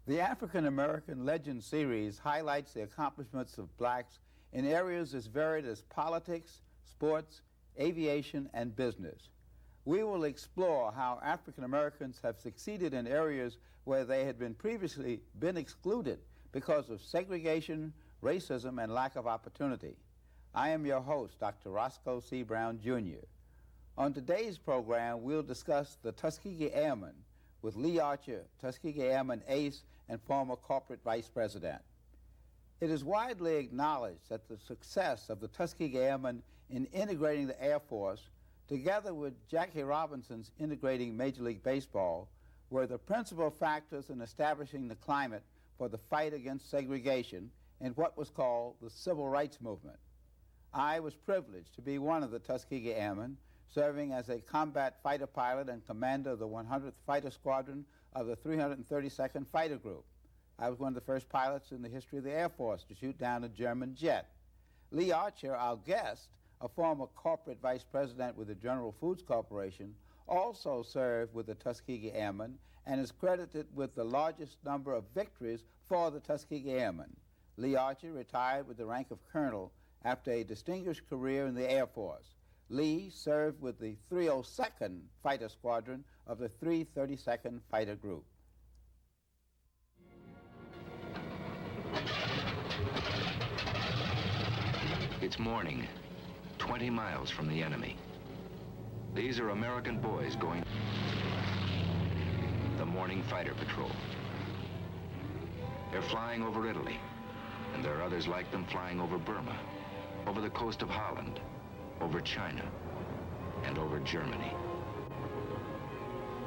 The African American Legend series highlights the accomplishments of blacks in areas as varied as politics, sports, aviation, and business. We will explore how African Americans have succeeded in areas where they had previously been excluded because of segregation, racism, and lack of opportunity. I am your host, Dr. Roscoe C. Brown, Jr. On today's program, we'll discuss the Tuskegee Airmen with Lee Archer, Tuskegee Airmen ace and former corporate vice president. It is widely acknowledged that the success of the Tuskegee Airmen in integrating the Air Force, together with Jackie Robinson's integrating Major League Baseball, were the principal factors in establishing the climate for the fight against segregation in what was called the Civil Rights Movement. I was privileged to be one of the Tuskegee Airmen, serving as a combat fighter pilot and commander of the 100th Fighter Squadron of the 332nd Fighter Group. I was one of the first pilots in the history of the Air Force to shoot down a German jet. Lee Archer, our guest, a former corporate vice president with the General Foods Corporation, also served with the Tuskegee Airmen and is credited with the largest number of victories for the Tuskegee Airmen. Lee Archer retired with the rank of colonel after a distinguished career in the Air Force. Lee served with the 302nd Fighter Squadron of the 332nd Fighter Group. It's morning, 20 miles from the enemy. These are American boys going the morning fighter patrol. They're flying over Italy, and there are others like them flying over Burma, over the coast of Holland, over China, and over Germany,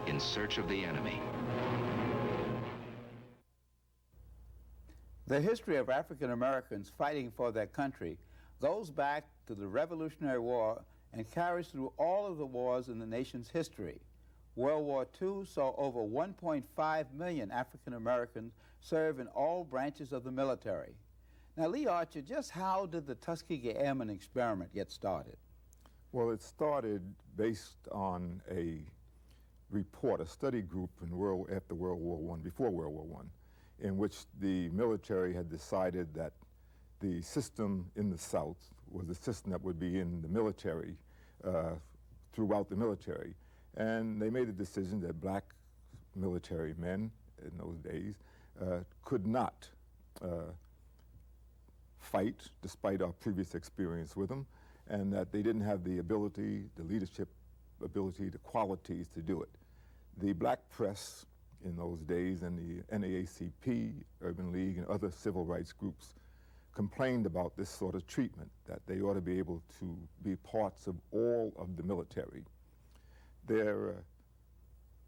in search of the enemy. The history of African Americans fighting for their country goes back to the Revolutionary War and carries through all of the wars in the nation's history. World War II saw over 1.5 million African Americans serve in all branches of the military. Now, Lee Archer, just how did the Tuskegee Airmen experiment get started? Well, it started based on a report, a study group after World War I, before World War I, in which the military had decided that the system in the South was the system that would be in the military, throughout the military. And they made a decision that black military men in those days could not fight, despite our previous experience with them, and that they didn't have the ability, the leadership ability, the qualities to do it. The black press in those days and the NAACP, Urban League, and other civil rights groups complained about this sort of treatment, that they ought to be able to be parts of all of the military. Their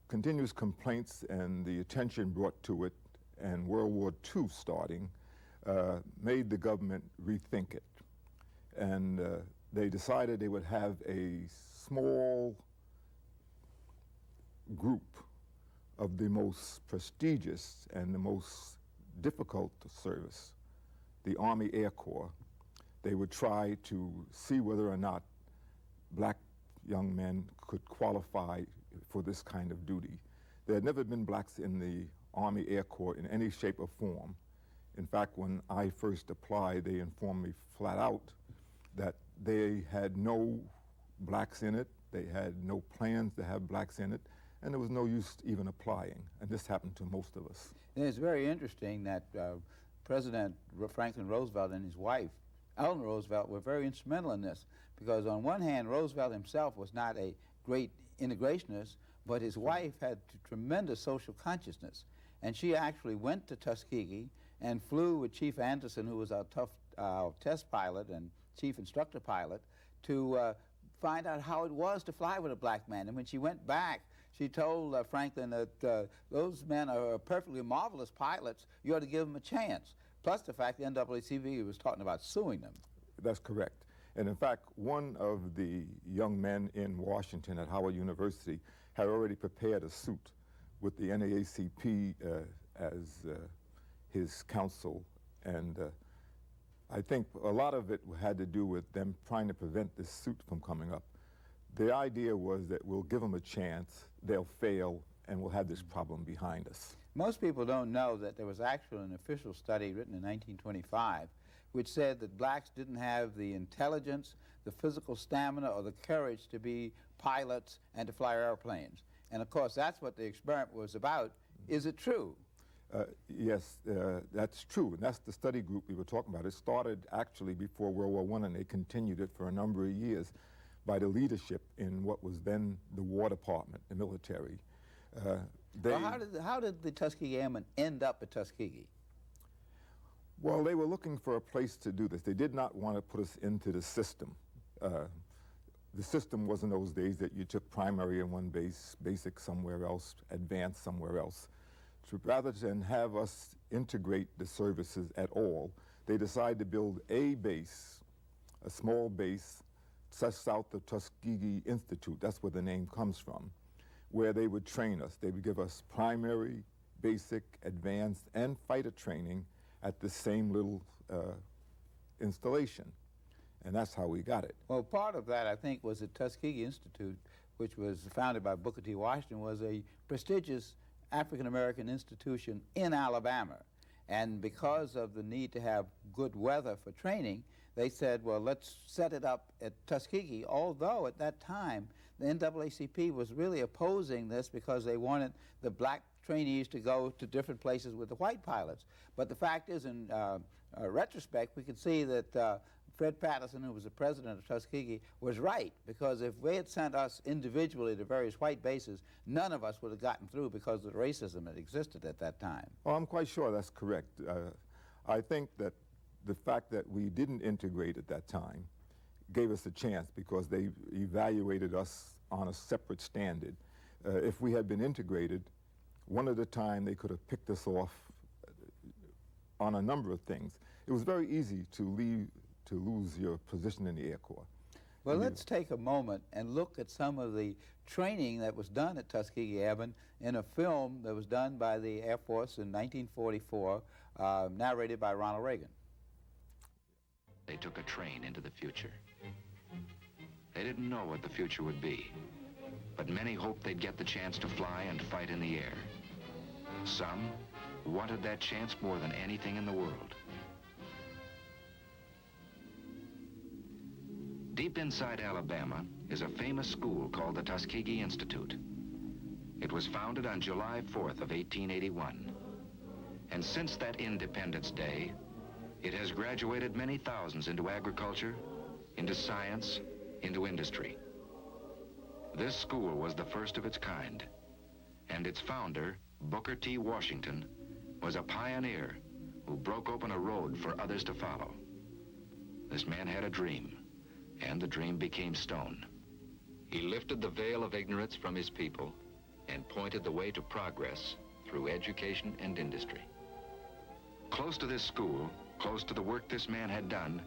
continuous complaints and the attention brought to it, and World War II starting, made the government rethink it. And they decided they would have a small group of the most prestigious and the most difficult service, the Army Air Corps. They would try to see whether or not black young men could qualify for this kind of duty. There had never been blacks in the Army Air Corps in any shape or form. In fact, when I first applied, they informed me flat out that they had no blacks in it, they had no plans to have blacks in it, and there was no use even applying. And this happened to most of us. And it's very interesting that President Franklin Roosevelt and his wife, Eleanor Roosevelt, were very instrumental in this, because on one hand, Roosevelt himself was not a great integrationist, but his wife had tremendous social consciousness. And she actually went to Tuskegee and flew with Chief Anderson, who was our test pilot and chief instructor pilot, to find out how it was to fly with a black man. And when she went back, she told Franklin that those men are perfectly marvelous pilots. You ought to give them a chance. Plus the fact the NAACP was talking about suing them. That's correct. And in fact, one of the young men in Washington at Howard University had already prepared a suit with the NAACP as his counsel. And I think a lot of it had to do with them trying to prevent this suit from coming up. The idea was that we'll give them a chance, they'll fail, and we'll have this problem behind us. Most people don't know that there was actually an official study written in 1925 which said that blacks didn't have the intelligence, the physical stamina, or the courage to be pilots and to fly airplanes. And of course, that's what the experiment was about. Is it true? Yes, that's true. And that's the study group we were talking about. It started actually before World War I, and they continued it for a number of years by the leadership in what was then the War Department, the military. Well, how did the Tuskegee Airmen end up at Tuskegee? Well, they were looking for a place to do this. They did not want to put us into the system. The system was in those days that you took primary in one base, basic somewhere else, advanced somewhere else. So rather than have us integrate the services at all, they decided to build a base, a small base, just south of Tuskegee Institute. That's where the name comes from, where they would train us. They would give us primary, basic, advanced, and fighter training at the same little installation. And that's how we got it. Well, part of that, I think, was the Tuskegee Institute, which was founded by Booker T. Washington, was a prestigious African-American institution in Alabama. And because of the need to have good weather for training, they said, well, let's set it up at Tuskegee, although at that time, the NAACP was really opposing this because they wanted the black trainees to go to different places with the white pilots. But the fact is, in retrospect, we can see that Fred Patterson, who was the president of Tuskegee, was right, because if they had sent us individually to various white bases, none of us would have gotten through because of the racism that existed at that time. Oh, I'm quite sure that's correct. I think that the fact that we didn't integrate at that time gave us a chance because they evaluated us on a separate standard. If we had been integrated, one at a time they could have picked us off on a number of things. It was very easy to lose your position in the Air Corps. Well, let's take a moment and look at some of the training that was done at Tuskegee Airmen in a film that was done by the Air Force in 1944, narrated by Ronald Reagan. They took a train into the future. They didn't know what the future would be, but many hoped they'd get the chance to fly and fight in the air. Some wanted that chance more than anything in the world. Deep inside Alabama is a famous school called the Tuskegee Institute. It was founded on July 4th of 1881. And since that Independence Day, it has graduated many thousands into agriculture, into science, into industry. This school was the first of its kind, and its founder, Booker T. Washington, was a pioneer who broke open a road for others to follow. This man had a dream, and the dream became stone. He lifted the veil of ignorance from his people and pointed the way to progress through education and industry. Close to this school, close to the work this man had done,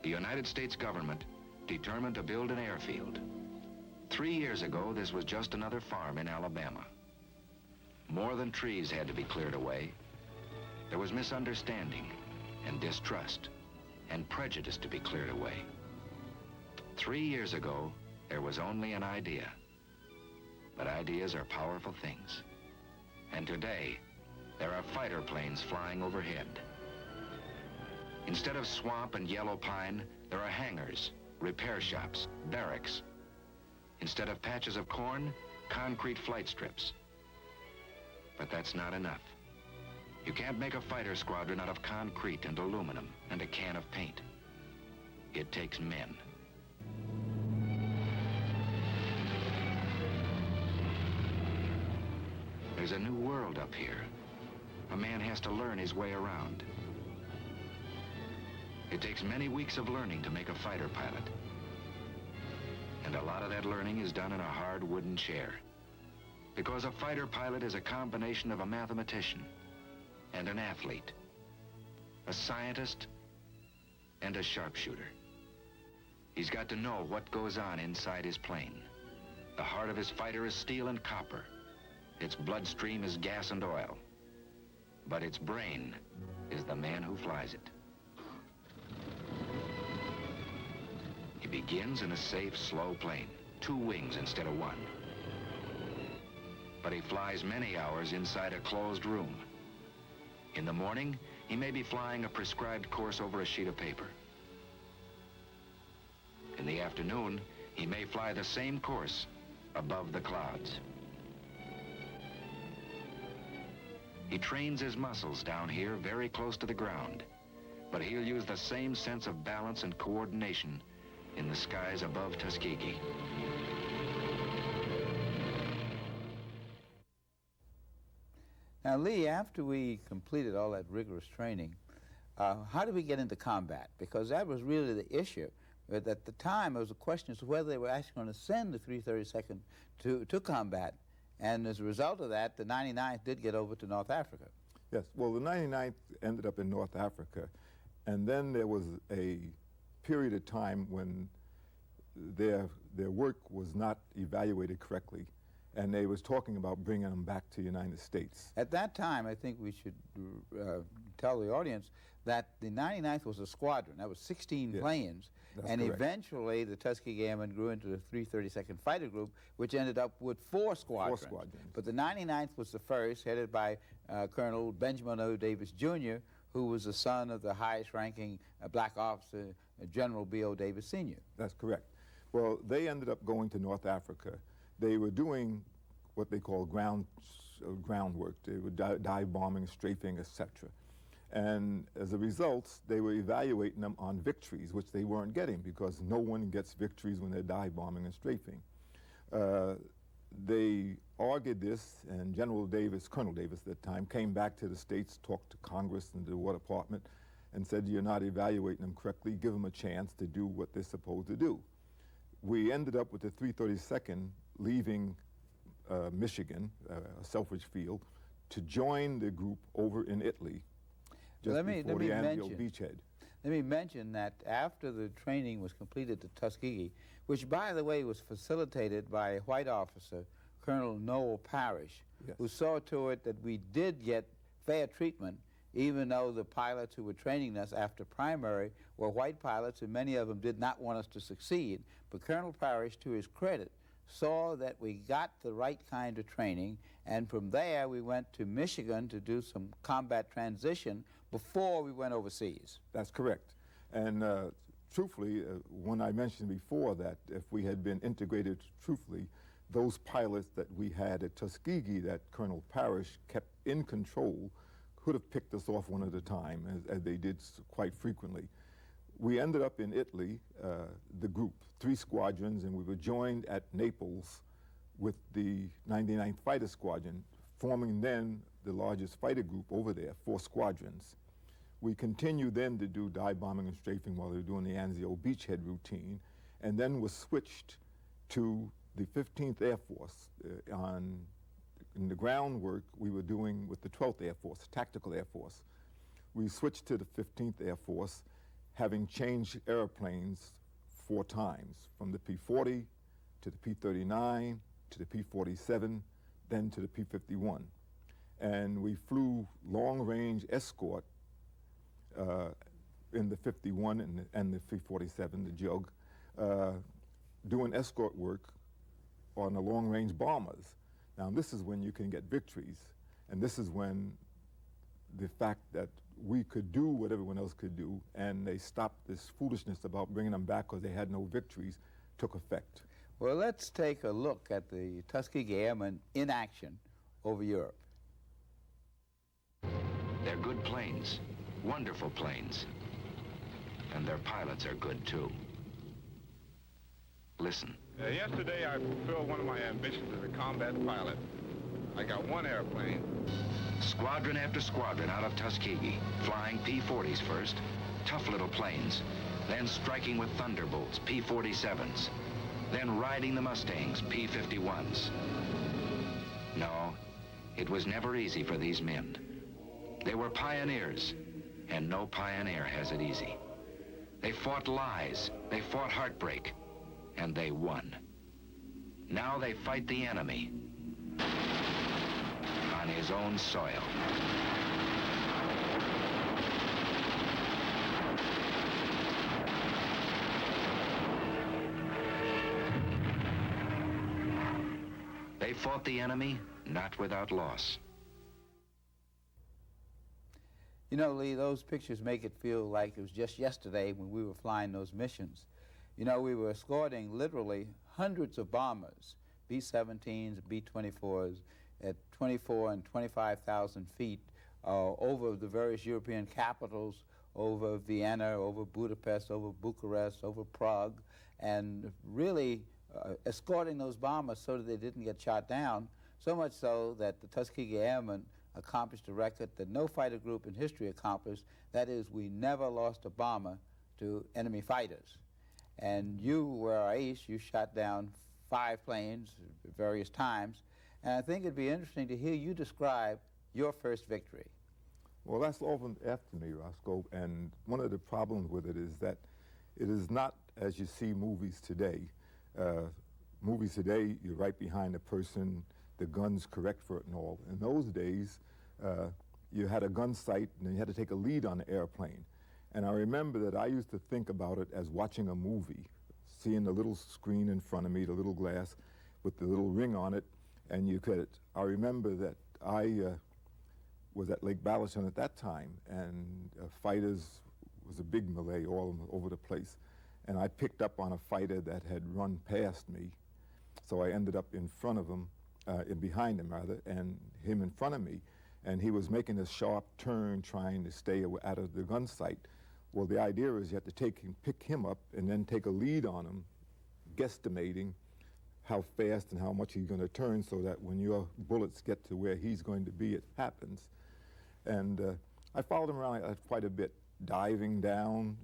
the United States government determined to build an airfield. 3 years ago, this was just another farm in Alabama. More than trees had to be cleared away. There was misunderstanding and distrust and prejudice to be cleared away. 3 years ago, there was only an idea. But ideas are powerful things. And today, there are fighter planes flying overhead. Instead of swamp and yellow pine, there are hangars, repair shops, barracks. Instead of patches of corn, concrete flight strips. But that's not enough. You can't make a fighter squadron out of concrete and aluminum and a can of paint. It takes men. There's a new world up here. A man has to learn his way around. It takes many weeks of learning to make a fighter pilot. And a lot of that learning is done in a hard wooden chair. Because a fighter pilot is a combination of a mathematician and an athlete, a scientist and a sharpshooter. He's got to know what goes on inside his plane. The heart of his fighter is steel and copper. Its bloodstream is gas and oil. But its brain is the man who flies it. He begins in a safe, slow plane, 2 wings instead of 1. but he flies many hours inside a closed room. In the morning, he may be flying a prescribed course over a sheet of paper. In the afternoon, he may fly the same course above the clouds. He trains his muscles down here very close to the ground, but he'll use the same sense of balance and coordination in the skies above Tuskegee. Now, Lee, after we completed all that rigorous training, how did we get into combat? Because that was really the issue. But at the time, it was a question as to whether they were actually going to send the 332nd to combat. And as a result of that, the 99th did get over to North Africa. Yes, well, the 99th ended up in North Africa, and then there was a period of time when their work was not evaluated correctly, and they was talking about bringing them back to the United States. At that time, I think we should tell the audience that the 99th was a squadron. That was 16 Yes, planes. And correct. Eventually, the Tuskegee Airmen grew into the 332nd Fighter Group, which ended up with 4 squadrons. 4 squadrons. But the 99th was the first, headed by Colonel Benjamin O. Davis, Jr., who was the son of the highest-ranking black officer, General B.O. Davis, Sr. That's correct. Well, they ended up going to North Africa. They were doing what they call groundwork. They were dive bombing, strafing, etc. And as a result, they were evaluating them on victories, which they weren't getting because no one gets victories when they're dive bombing and strafing. They argued this, and General Davis, Colonel Davis at the time, came back to the States, talked to Congress and the War Department, and said, you're not evaluating them correctly, give them a chance to do what they're supposed to do. We ended up with the 332nd leaving Michigan, Selfridge Field, to join the group over in Italy, just before the Anzio beachhead. Let me mention that after the training was completed at Tuskegee, which, by the way, was facilitated by a white officer, Colonel Noel Parrish, Yes. who saw to it that we did get fair treatment, even though the pilots who were training us after primary were white pilots, and many of them did not want us to succeed. But Colonel Parrish, to his credit, saw that we got the right kind of training, and from there we went to Michigan to do some combat transition before we went overseas. That's correct. And truthfully, when I mentioned before that if we had been integrated truthfully, those pilots that we had at Tuskegee that Colonel Parrish kept in control could have picked us off one at a time, as they did quite frequently. We ended up in Italy, the group, 3 squadrons, and we were joined at Naples with the 99th Fighter Squadron, forming then the largest fighter group over there, 4 squadrons. We continued then to do dive bombing and strafing while they were doing the Anzio beachhead routine, and then was switched to the 15th Air Force. In the groundwork we were doing with the 12th Air Force, Tactical Air Force. We switched to the 15th Air Force, having changed airplanes 4 times, from the P-40 to the P-39 to the P-47, then to the P-51. And we flew long-range escort in the 51 and the P-47, the Jug, doing escort work on the long-range bombers. Now, this is when you can get victories, and this is when the fact that we could do what everyone else could do, and they stopped this foolishness about bringing them back because they had no victories, took effect. Well, let's take a look at the Tuskegee Airmen in action over Europe. They're good planes, wonderful planes, and their pilots are good too. Listen. Yesterday, I fulfilled one of my ambitions as a combat pilot. I got 1 airplane. Squadron after squadron out of Tuskegee, flying P-40s first, tough little planes, then striking with Thunderbolts, P-47s, then riding the Mustangs, P-51s. No, it was never easy for these men. They were pioneers, and no pioneer has it easy. They fought lies, they fought heartbreak, and they won. Now they fight the enemy on his own soil. They fought the enemy not without loss. You know, Lee, those pictures make it feel like it was just yesterday when we were flying those missions. You know, we were escorting literally hundreds of bombers, B-17s, B-24s, at 24 and 25,000 feet over the various European capitals, over Vienna, over Budapest, over Bucharest, over Prague, and really escorting those bombers so that they didn't get shot down, so much so that the Tuskegee Airmen accomplished a record that no fighter group in history accomplished. That is, we never lost a bomber to enemy fighters. And you were our ace. You shot down 5 planes at various times. And I think it'd be interesting to hear you describe your first victory. Well, that's often after me, Roscoe, and one of the problems with it is that it is not as you see movies today. Movies today, you're right behind the person, the gun's correct for it and all. In those days, you had a gun sight and you had to take a lead on the airplane. And I remember that I used to think about it as watching a movie, seeing the little screen in front of me, the little glass with the little ring on it, and you could. I remember that I was at Lake Ballachan at that time, and fighters was a big melee all over the place. And I picked up on a fighter that had run past me, so I ended up in front of him, behind him rather, and him in front of me. And he was making a sharp turn trying to stay out of the gun sight. Well, the idea is you have to pick him up and then take a lead on him, guesstimating how fast and how much he's going to turn so that when your bullets get to where he's going to be, it happens. And I followed him around quite a bit, diving down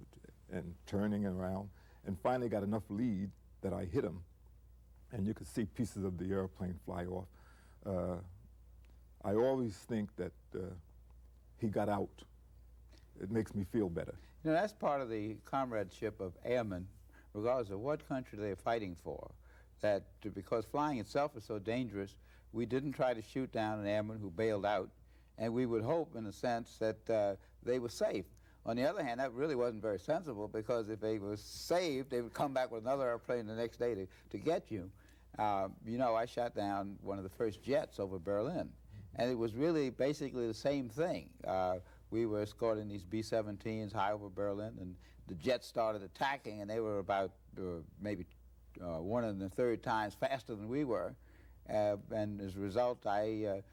and turning around, and finally got enough lead that I hit him. And you could see pieces of the airplane fly off. I always think that he got out. It makes me feel better. You know, that's part of the comradeship of airmen, regardless of what country they're fighting for, that because flying itself is so dangerous, we didn't try to shoot down an airman who bailed out, and we would hope, in a sense, that they were safe. On the other hand, that really wasn't very sensible, because if they were saved, they would come back with another airplane the next day to get you. You know, I shot down one of the first jets over Berlin, and it was really basically the same thing. We were escorting these B-17s high over Berlin, and the jets started attacking, and they were about maybe 1 1/3 times faster than we were. And as a result, I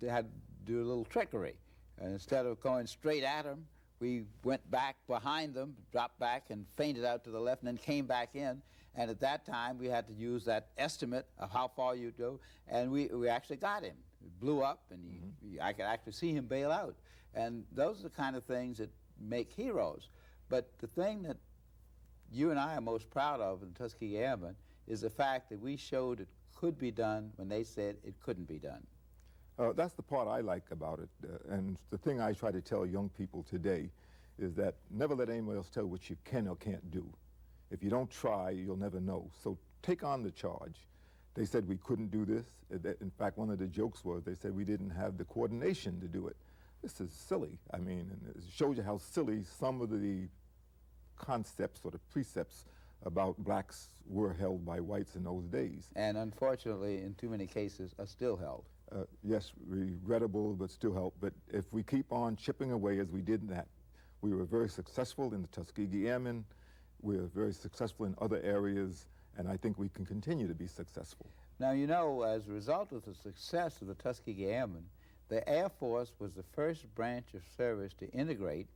had to do a little trickery. And instead of going straight at them, we went back behind them, dropped back, and feinted out to the left, and then came back in. And at that time, we had to use that estimate of how far you'd go, and we actually got him. It blew up, and I could actually see him bail out. And those are the kind of things that make heroes. But the thing that you and I are most proud of in Tuskegee Airmen is the fact that we showed it could be done when they said it couldn't be done. That's the part I like about it. And the thing I try to tell young people today is that never let anyone else tell you what you can or can't do. If you don't try, you'll never know. So take on the charge. They said we couldn't do this. In fact, one of the jokes was they said we didn't have the coordination to do it. This is silly. I mean, and it shows you how silly some of the concepts or the precepts about blacks were held by whites in those days. And unfortunately, in too many cases, are still held. Yes, regrettable, but still held. But if we keep on chipping away as we did that, we were very successful in the Tuskegee Airmen. We are very successful in other areas, and I think we can continue to be successful. Now, you know, as a result of the success of the Tuskegee Airmen, the Air Force was the first branch of service to integrate,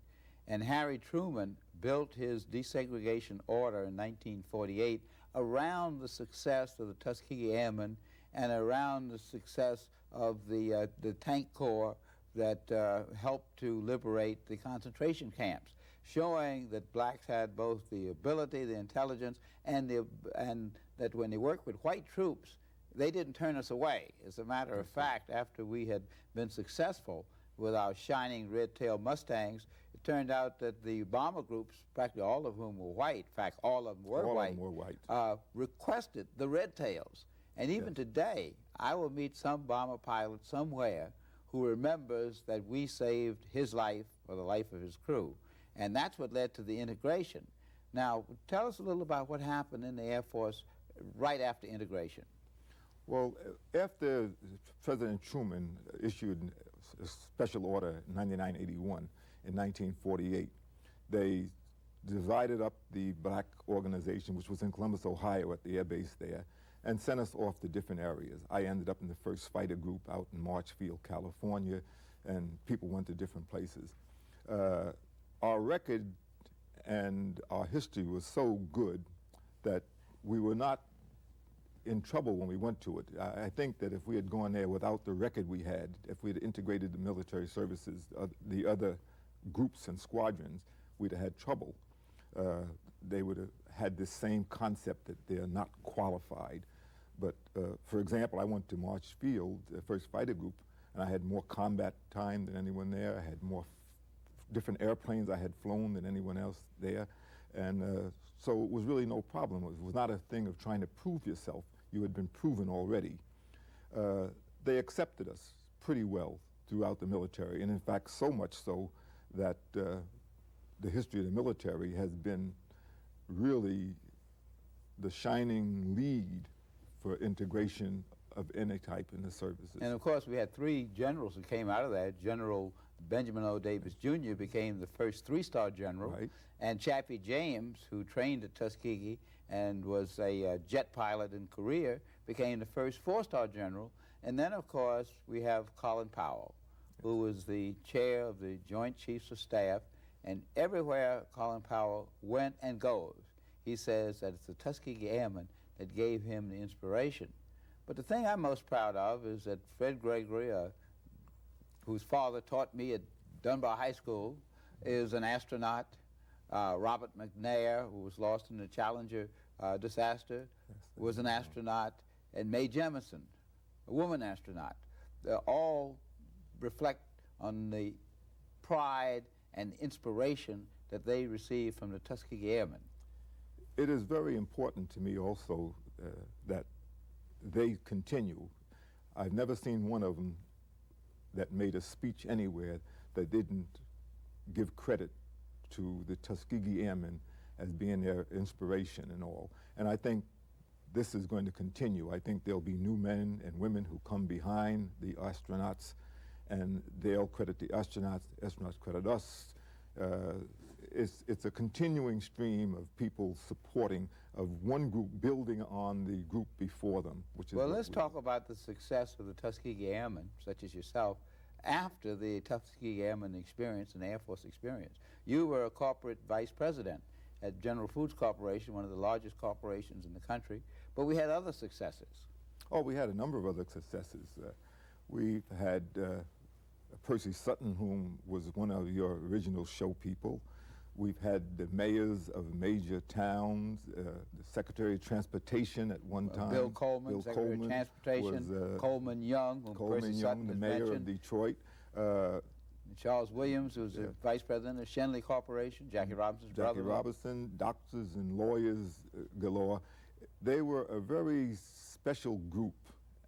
and Harry Truman built his desegregation order in 1948 around the success of the Tuskegee Airmen and around the success of the tank corps that helped to liberate the concentration camps, showing that blacks had both the ability, the intelligence, and that when they worked with white troops, they didn't turn us away. As a matter of fact, after we had been successful with our shining red-tailed Mustangs, it turned out that the bomber groups, practically all of whom were white, in fact, all of them were white, requested the red tails. And even today, I will meet some bomber pilot somewhere who remembers that we saved his life or the life of his crew. And that's what led to the integration. Now, tell us a little about what happened in the Air Force right after integration. Well, after President Truman issued a special order 9981 in 1948, they divided up the black organization, which was in Columbus, Ohio, at the air base there, and sent us off to different areas. I ended up in the 1st Fighter Group out in Marshfield, California, and people went to different places. Our record and our history was so good that we were not in trouble when we went to it. I think that if we had gone there without the record we had, if we had integrated the military services, the other groups and squadrons, we'd have had trouble. They would have had this same concept that they're not qualified. But for example, I went to Marshfield, the 1st Fighter Group, and I had more combat time than anyone there. I had more different airplanes I had flown than anyone else there. And so it was really no problem. It was not a thing of trying to prove yourself. You had been proven already. They accepted us pretty well throughout the military, and in fact so much so that the history of the military has been really the shining lead for integration of any type in the services. And of course, we had 3 generals who came out of that. General Benjamin O. Davis Jr. became the first 3-star general, Right. and Chappie James, who trained at Tuskegee and was a jet pilot in Korea, became the first 4-star general. And then, of course, we have Colin Powell, who was the chair of the Joint Chiefs of Staff, and everywhere Colin Powell went and goes, he says that it's the Tuskegee Airmen that gave him the inspiration. But the thing I'm most proud of is that Fred Gregory, whose father taught me at Dunbar High School, is an astronaut. Robert McNair, who was lost in the Challenger disaster, was an astronaut. And Mae Jemison, a woman astronaut. They all reflect on the pride and inspiration that they received from the Tuskegee Airmen. It is very important to me also that they continue. I've never seen one of them that made a speech anywhere that didn't give credit to the Tuskegee Airmen as being their inspiration and all. And I think this is going to continue. I think there'll be new men and women who come behind the astronauts, and they'll credit the astronauts credit us. It's a continuing stream of people supporting, of one group building on the group before them, which is. Well, let's talk about the success of the Tuskegee Airmen, such as yourself, after the Tuskegee Airmen experience and Air Force experience. You were a corporate vice president at General Foods Corporation, one of the largest corporations in the country, but we had other successes. Oh, we had a number of other successes. We've had Percy Sutton, whom was one of your original show people. We've had the mayors of major towns, the Secretary of Transportation at one time. Bill Coleman, Secretary of Transportation. Was, Coleman Young, whom Percy Sutton the has mayor mentioned. of Detroit. Charles Williams, who was the vice president of Shenley Corporation, Jackie Robinson's brother. Jackie Robinson, doctors and lawyers galore. They were a very special group,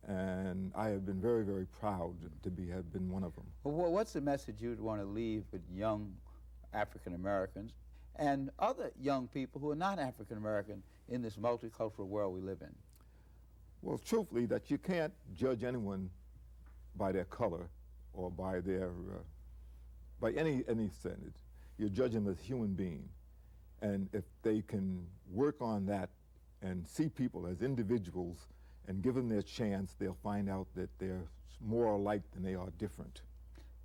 and I have been very, very proud to have been one of them. Well, what's the message you'd want to leave with young African Americans and other young people who are not African American in this multicultural world we live in? Well, truthfully, that you can't judge anyone by their color or by their by any standard. You judge them as a human being, and if they can work on that and see people as individuals and give them their chance, they'll find out that they're more alike than they are different.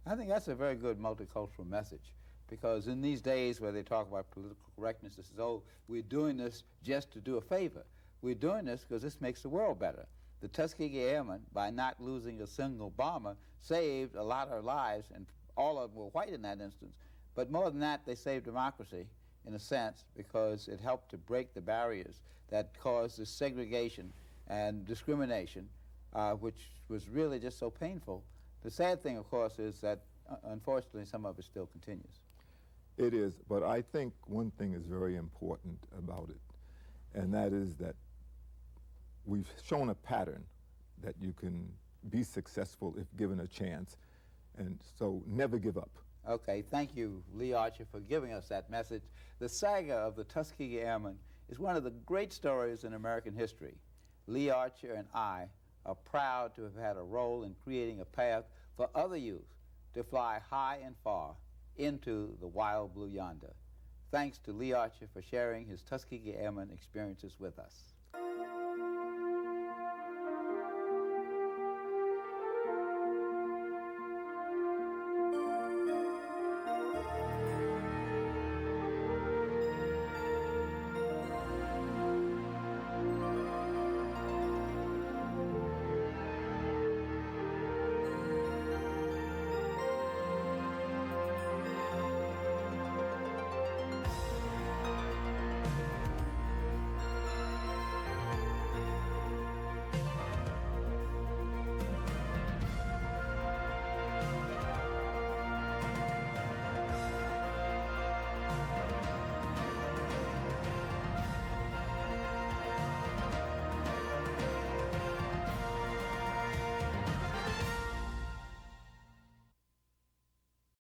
I think that's a very good multicultural message, because in these days where they talk about political correctness, this is, oh, we're doing this just to do a favor. We're doing this because this makes the world better. The Tuskegee Airmen, by not losing a single bomber, saved a lot of lives, and all of them were white in that instance. But more than that, they saved democracy, in a sense, because it helped to break the barriers that caused this segregation and discrimination, which was really just so painful. The sad thing, of course, is that, unfortunately, some of it still continues. It is, but I think one thing is very important about it, and that is that we've shown a pattern that you can be successful if given a chance, and so never give up. Okay, thank you, Lee Archer, for giving us that message. The saga of the Tuskegee Airmen is one of the great stories in American history. Lee Archer and I are proud to have had a role in creating a path for other youth to fly high and far into the wild blue yonder. Thanks to Lee Archer for sharing his Tuskegee Airmen experiences with us.